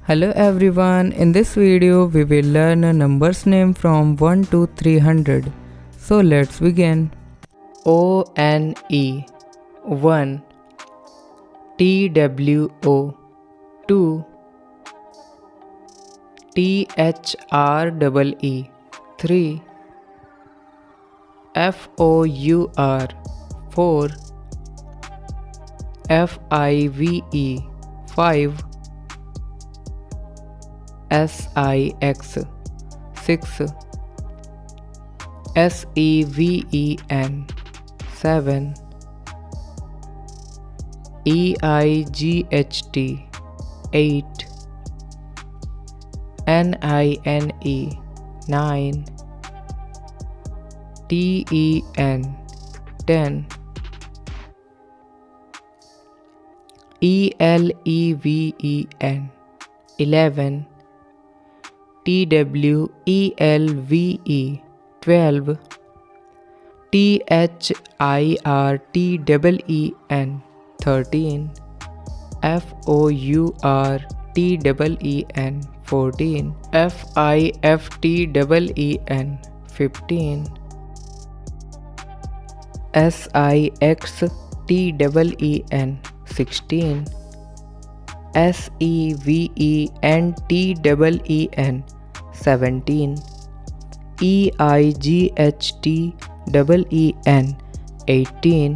Hello everyone, in this video we will learn a numbers name from 1 to 300. So let's begin. ONE 1, TWO 2, THREE 3, FOUR 4, FIVE 5, SIX 6, SEVEN 7, EIGHT 8, NINE 9, TEN 10, ELEVEN 11, TWELVE 12, THIRTEEN 13, FOURTEEN 14, FIFTEEN 15, SIXTEEN 16, SEVENTEEN 17, EIGHTEEN 18,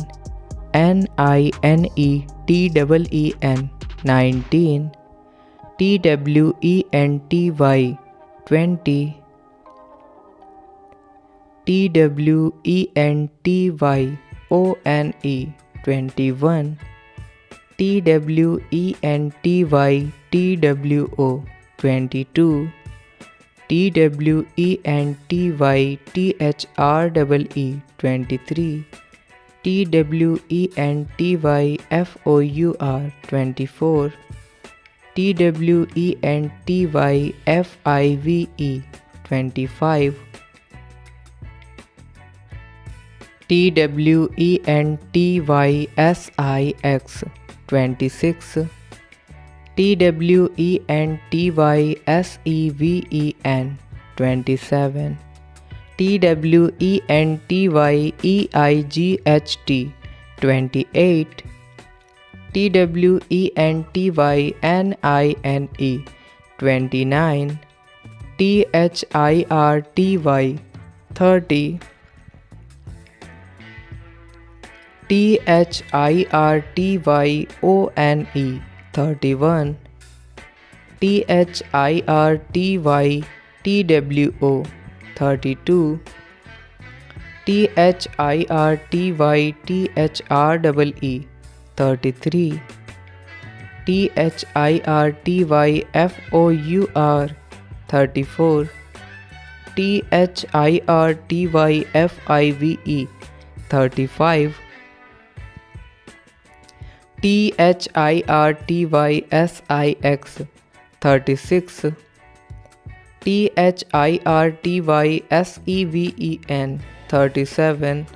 NINETEEN 19, TWENTY 20, TWENTYONE 21, TWENTYTWO 22, TWENTYTHREE 23, TWENTYFOUR 24, TWENTYFIVE 25, TWENTYSIX 26, TWENTYSEVEN 27, TWENTYEIGHT 28, TWENTYNINE 29, THIRTY 30, THIRTYONE 31, THIRTYTWO 32, THIRTYTHREE 33, THIRTYFOUR 34, THIRTYFIVE 35, THIRTYSIX 36, THIRTYSEVEN 37,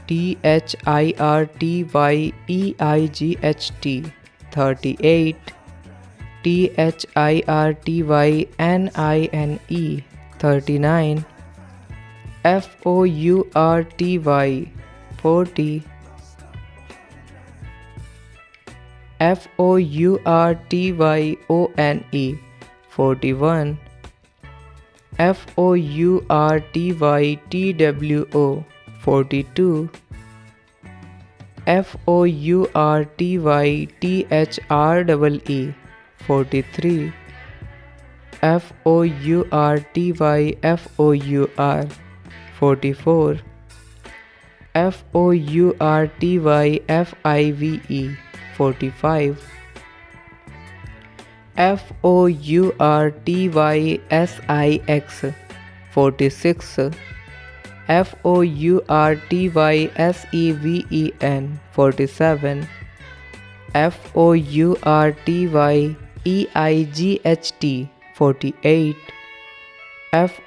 THIRTYEIGHT 38, THIRTYNINE 39, FOURTY 40, FOURTYONE 41, FOURTYTWO 42, FOURTYTHREE 43, FOURTYFOUR 44, FOURTYFIVE 45, FOURTYSIX 46, FOURTYSEVEN 47, FOURTYEIGHT 48,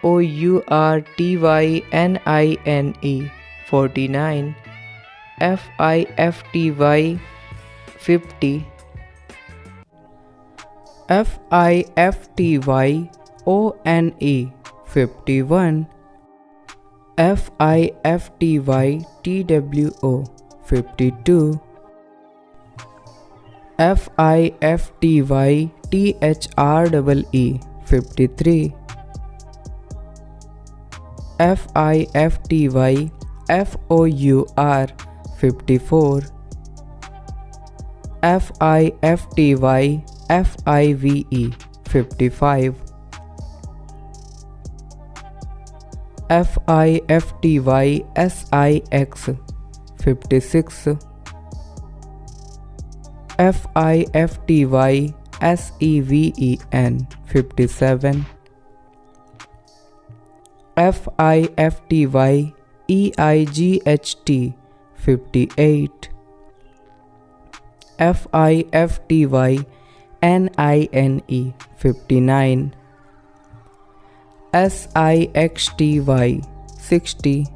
FOURTYNINE 49, FIFTY 50, FIFTYONE 51, FIFTYTWO 52, FIFTYTHREE 53, FIFTYFOUR 54, FIFTYFIVE 55, FIFTYSIX 56, FIFTYSEVEN 57, FIFTYEIGHT 58, FIFTYNINE 59, SIXTY 60,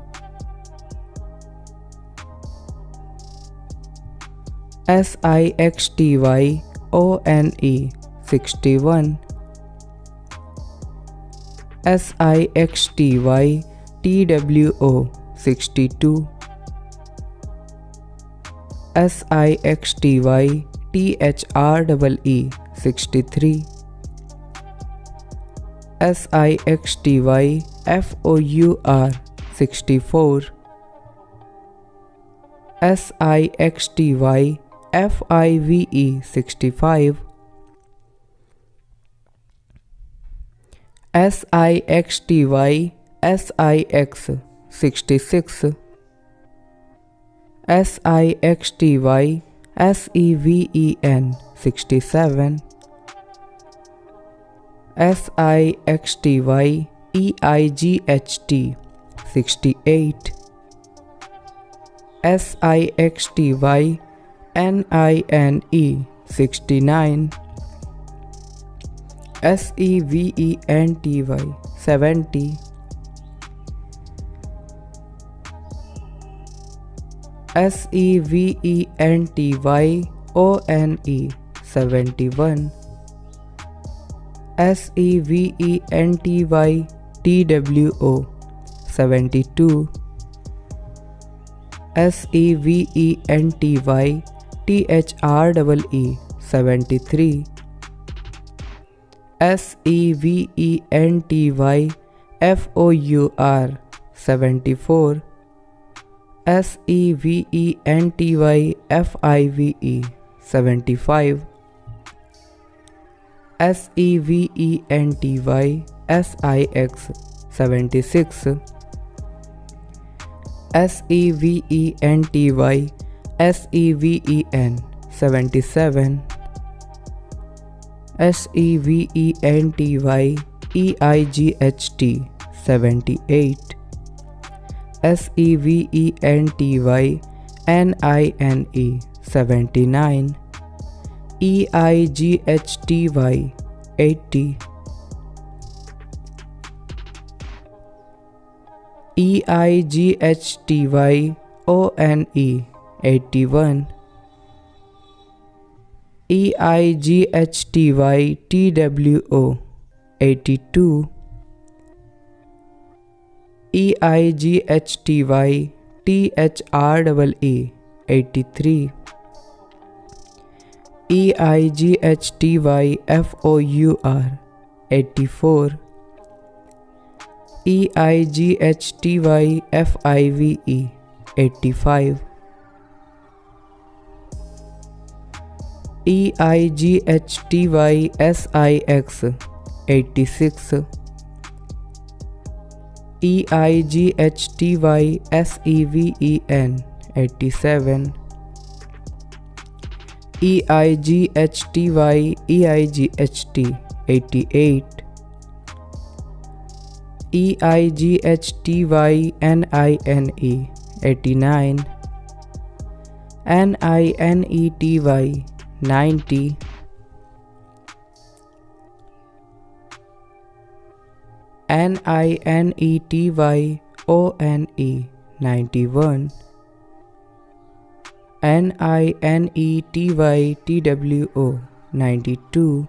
SIXTYONE 61, SIXTYTWO 62, SIXTYTHREE 63, SIXTYFOUR 64, SIXTYFIVE 65, SIXTYSIX 66, SIXTYSEVEN 67, SIXTYEIGHT 68, SIXTYNINE 69, SEVENTY 70, SEVENTYONE 71, SEVENTYTWO 72, SEVENTYTHREE 73, SEVENTYFOUR 74, SEVENTYFIVE 75, SEVENTYSIX 76, SEVENTYSEVEN 77, SEVENTYEIGHT 78, SEVENTYNINE 79, EIGHTY 80, EIGHTYONE 81, EIGHTYTWO 82, EIGHTYTHREE 83, EIGHTYFOUR 84, EIGHTYFIVE 85, EIGHTYSIX 86, EIGHTYSEVEN 87, EIGHTYEIGHT 88, EIGHTYNINE 89, NINETY 90, NINETYONE 91, NINETYTWO 92,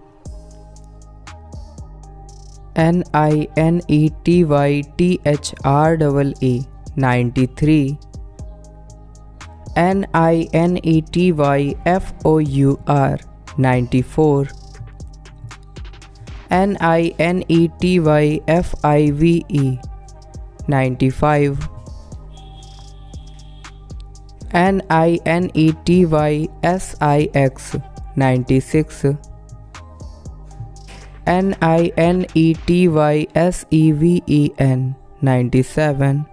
NINETYTHREE 93. NINETYFOUR 94. NINETYFIVE 95. NINETYSIX 96. NINETYSEVEN 97.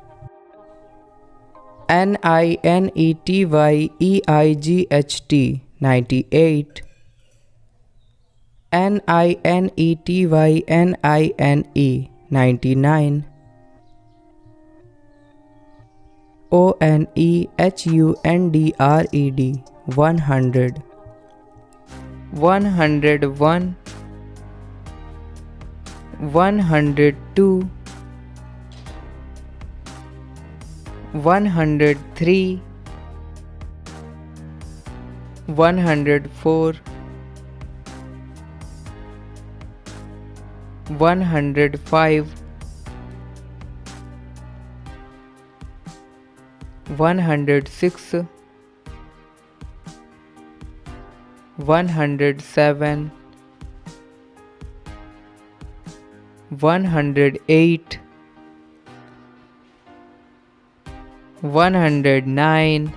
NINETYEIGHT 98. NINETYNINE 99. ONEHUNDRED 100. 101. 102. 103. 104. 105. 106. 107. 108. 109.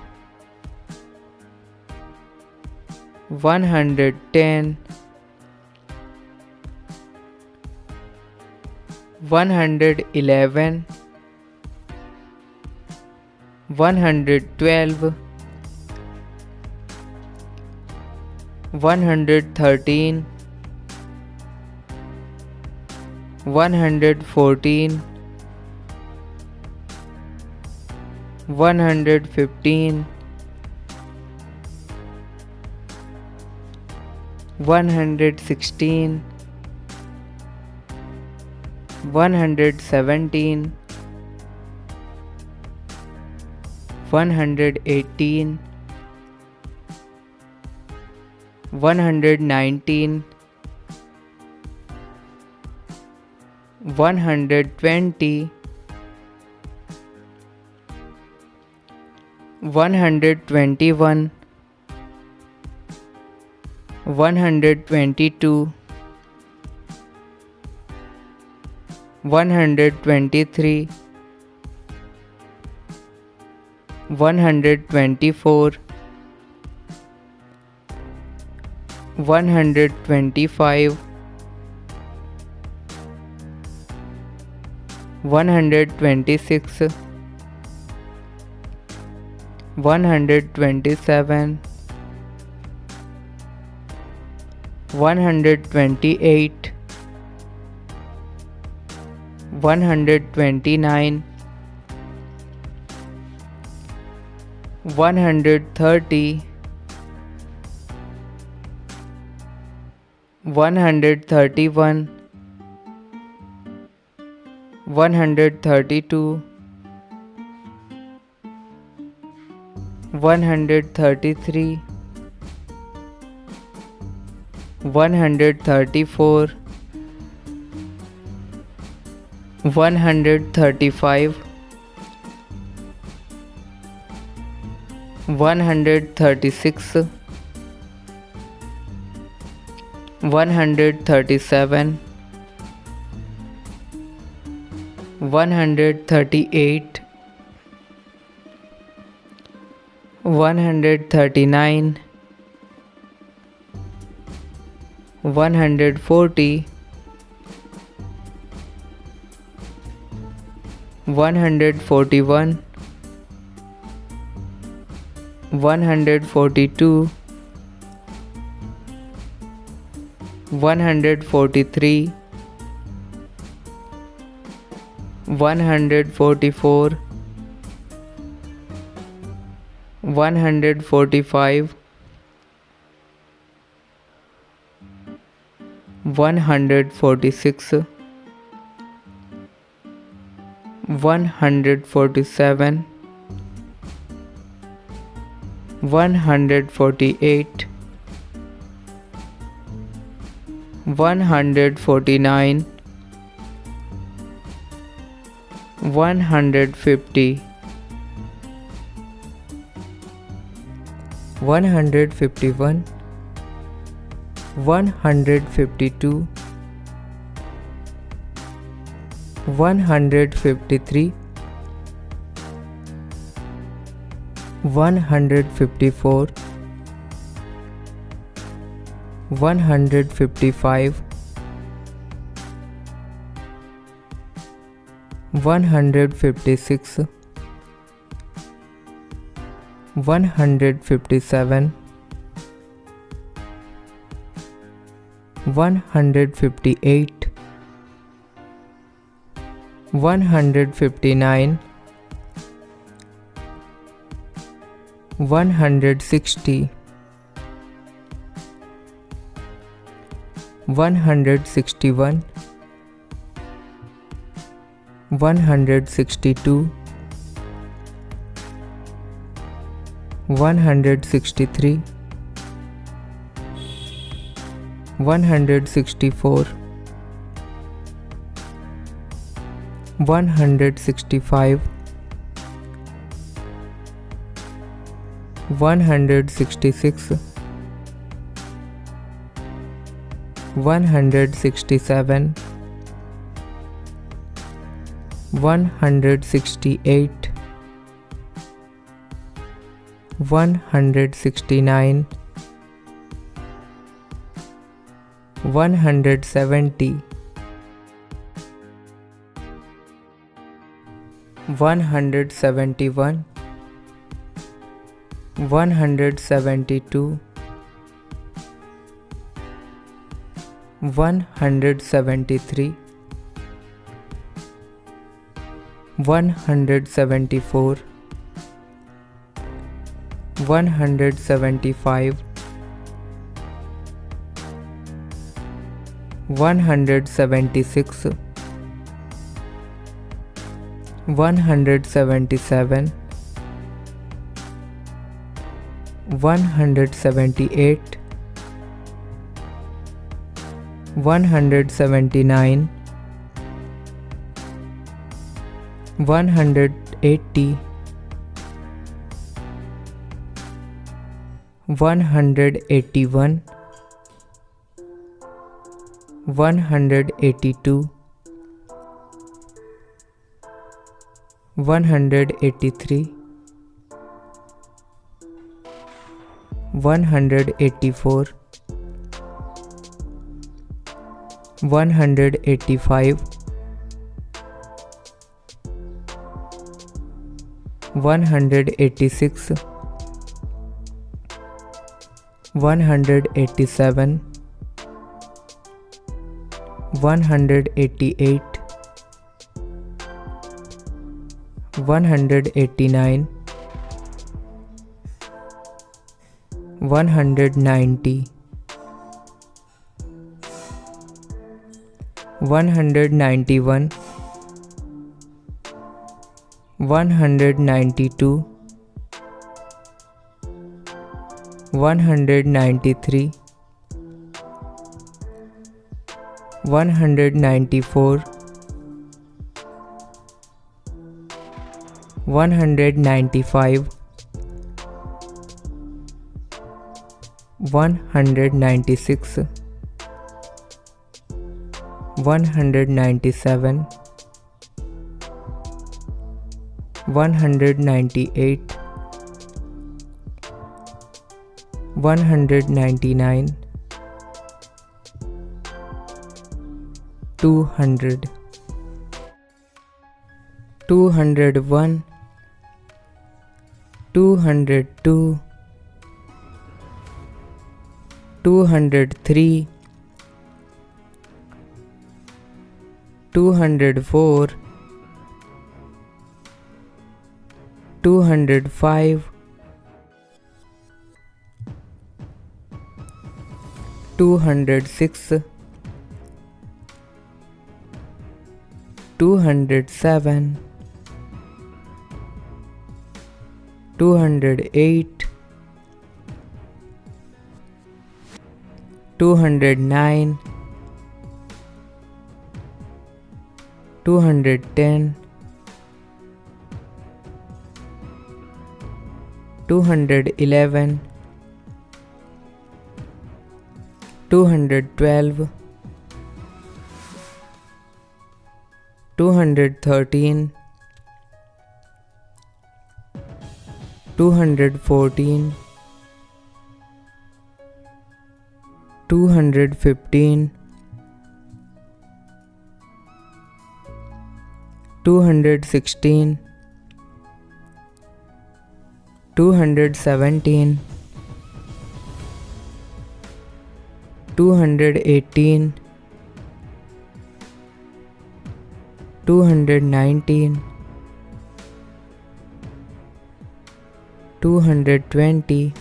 110. 111. 112. 113. 114. 115. 116. 117. 118. 119. 120. 121. 122. 123. 124. 125. 126. 127. 128. 129. 130. 131. 132. 133. 134. 135. 136. 137. 138. 139. 140. 141. 142. 143. 144. 145. 146. 147. 148. 149. 150, 151, 152, 153, 154, 155, 156, 157, 158, 159, 160, 161, 162, 163, 164, 165, 166, 167, 168, 169, 170, 171, 172, 173, 174, 175, 176, 177, 178, 179, 180, 181, 182, 183, 184, 185, 186, 187, 188, 189, 190, 191, 192, 193, 194, 195, 196, 197, 198, 199, 200, 201, 202, 203, 204, 205, 206, 207, 208, 209, 210, 211, 212, 213, 214, 215, 216, 217, 218, 219, 220,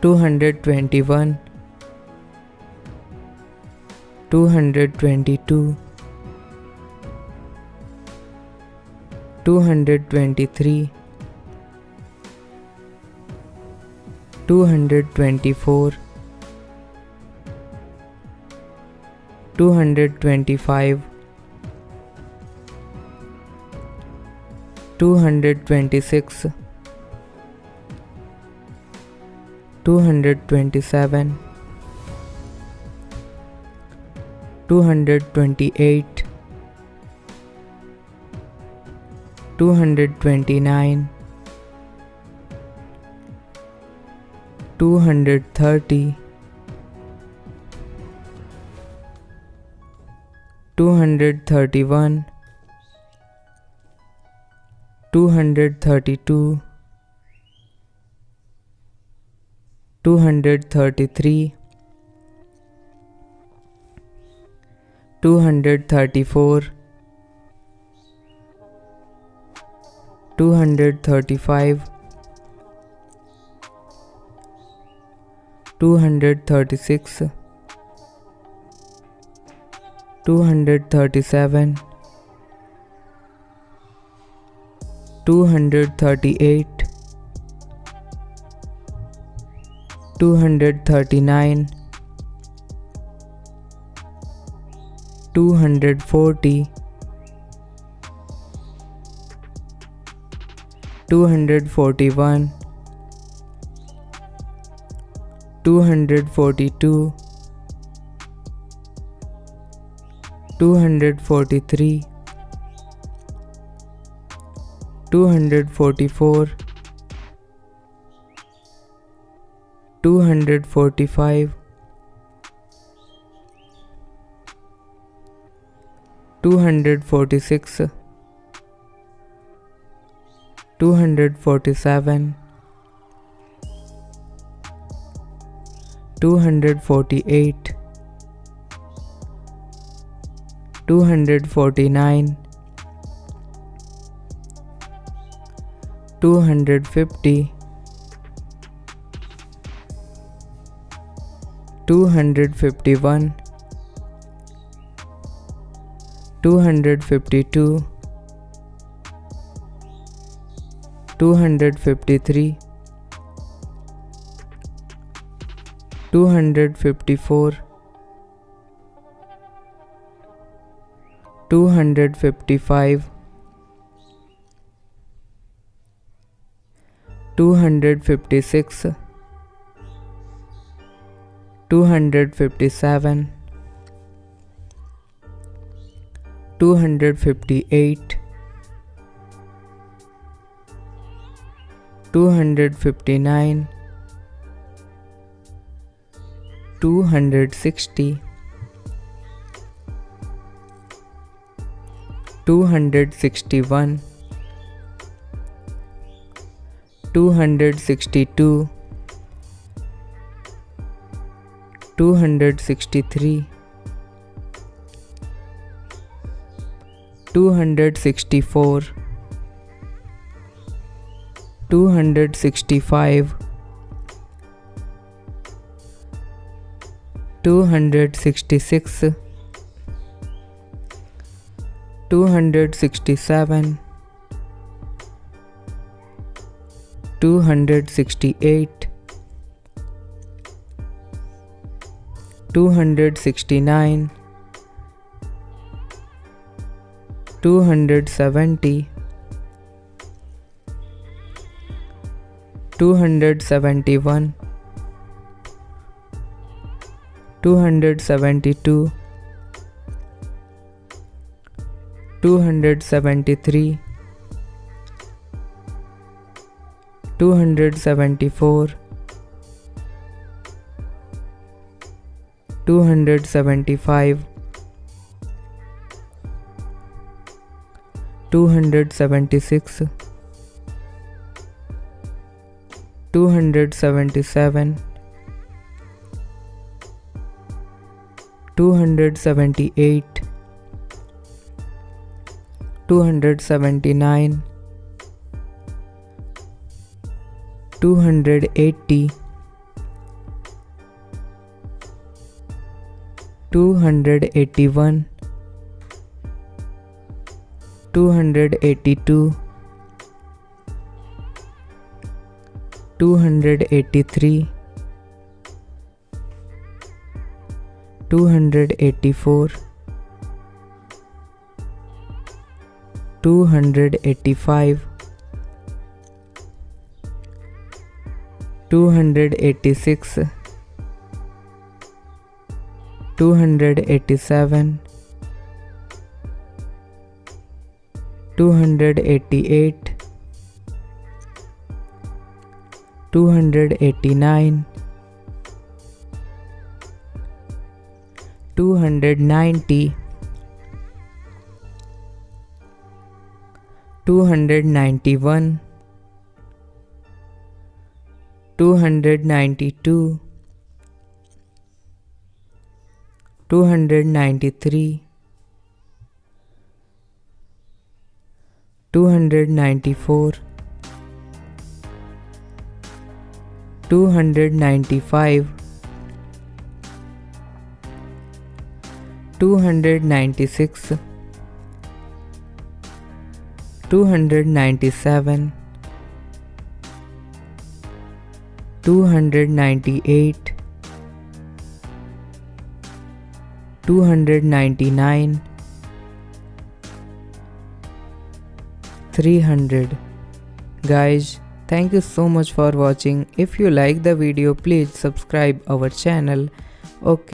221, 222, 223, 224, 225, 226, 227, 228, 229, 230, 231, 232, 233, 234, 235, 236, 237, 238, 239, 240, 241, 242, 243, 244, 245, 246, 247, 248, 249, 250, 251, 252, 253, 254, 255, 256, 257, 258, 259, 260, 261, 262, 263, 264, 265, 266, 267, 268, 269, 270, 271, 272, 273, 274, 275, 276, 277, 278, 279, 280, 281, 282, 283, 284, 285, 286, 287, 288, 289, 290, 291, 292, 293, 294, 295, 296, 297, 298, 299, 300. Guys, thank you so much for watching. If you like the video, please subscribe our channel. Okay.